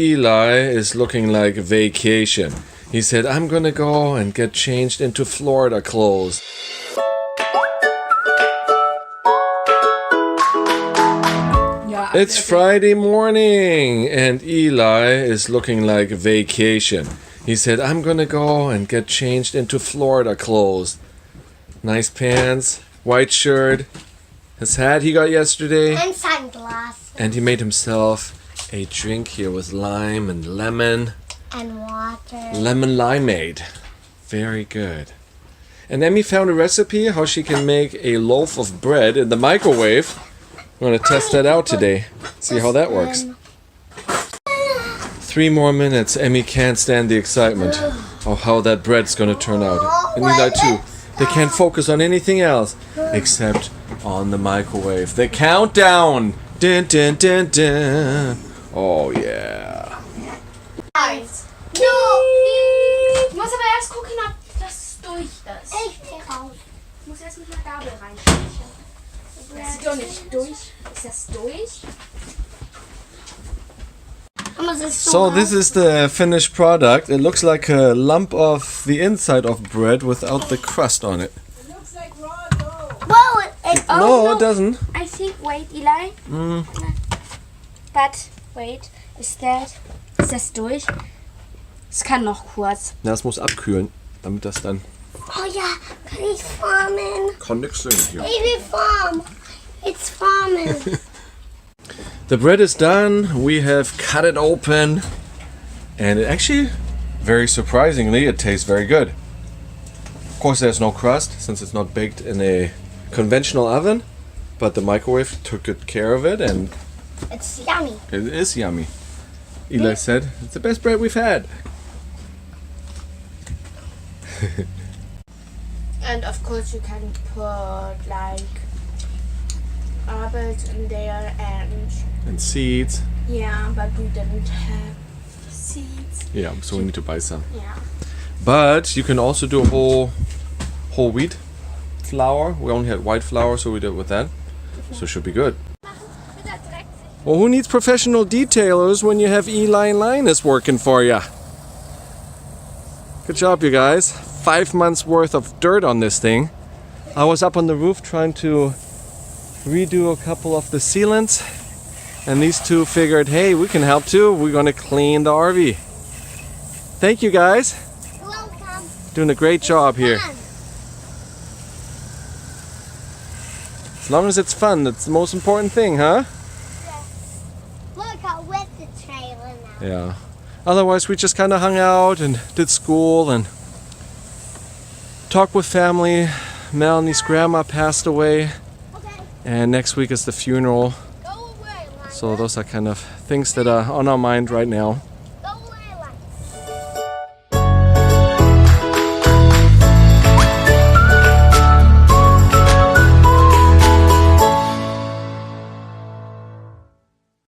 Eli is looking like vacation. He said, I'm gonna go and get changed into Florida clothes. It's Friday morning and Eli is looking like vacation. He said, I'm gonna go and get changed into Florida clothes. Nice pants, white shirt, his hat he got yesterday. And sunglasses. And he made himself a drink here with lime and lemon. And water. Lemon limeade. Very good. And Emmy found a recipe how she can make a loaf of bread in the microwave. I'm going to test that out today. See how that works. 3 more minutes. Emmy can't stand the excitement of how that bread's going to turn out. And Eli too. They can't focus on anything else except on the microwave. The countdown. Dun, dun, dun, dun. Oh yeah. Eins. Ich muss aber erst gucken, ob das durch ist. Ich geh raus. Ich muss erst mit einer Gabel reinstechen. Das sieht doch nicht durch. Ist das durch? So this is the finished product. It looks like a lump of the inside of bread without the crust on it. It looks like raw dough. Well, No, it doesn't. I think, wait, Eli. But, wait, ist das durch? Es kann noch kurz. Ja, es muss abkühlen, damit das dann... Oh ja, kann ich farmen? Kann nix singen hier. Baby farm. It's farming. The bread is done. We have cut it open. And it actually, very surprisingly, it tastes very good. Of course there's no crust, since it's not baked in a conventional oven. But the microwave took good care of it, and It's yummy. it is yummy. Eli said, it's the best bread we've had. And of course you can put like apples in there And seeds. yeah, but we didn't have seeds. Yeah, so we need to buy some. Yeah. But you can also do a whole wheat flour. We only had white flour, so we did it with that. So it should be good. Well, who needs professional detailers when you have Eli and Linus working for you? Good job, you guys. 5 months worth of dirt on this thing. I was up on the roof trying to redo a couple of the sealants, and these two figured, hey, we can help too. We're gonna clean the RV. Thank you guys. You're welcome. Doing a great job here. Fun. As long as it's fun, that's the most important thing, huh? Look how wet the trailer now. Yeah. Otherwise, we just kind of hung out and did school and talked with family. Melanie's grandma passed away, Okay, and next week is the funeral. go away, Lana. So those are kind of things that are on our mind right now.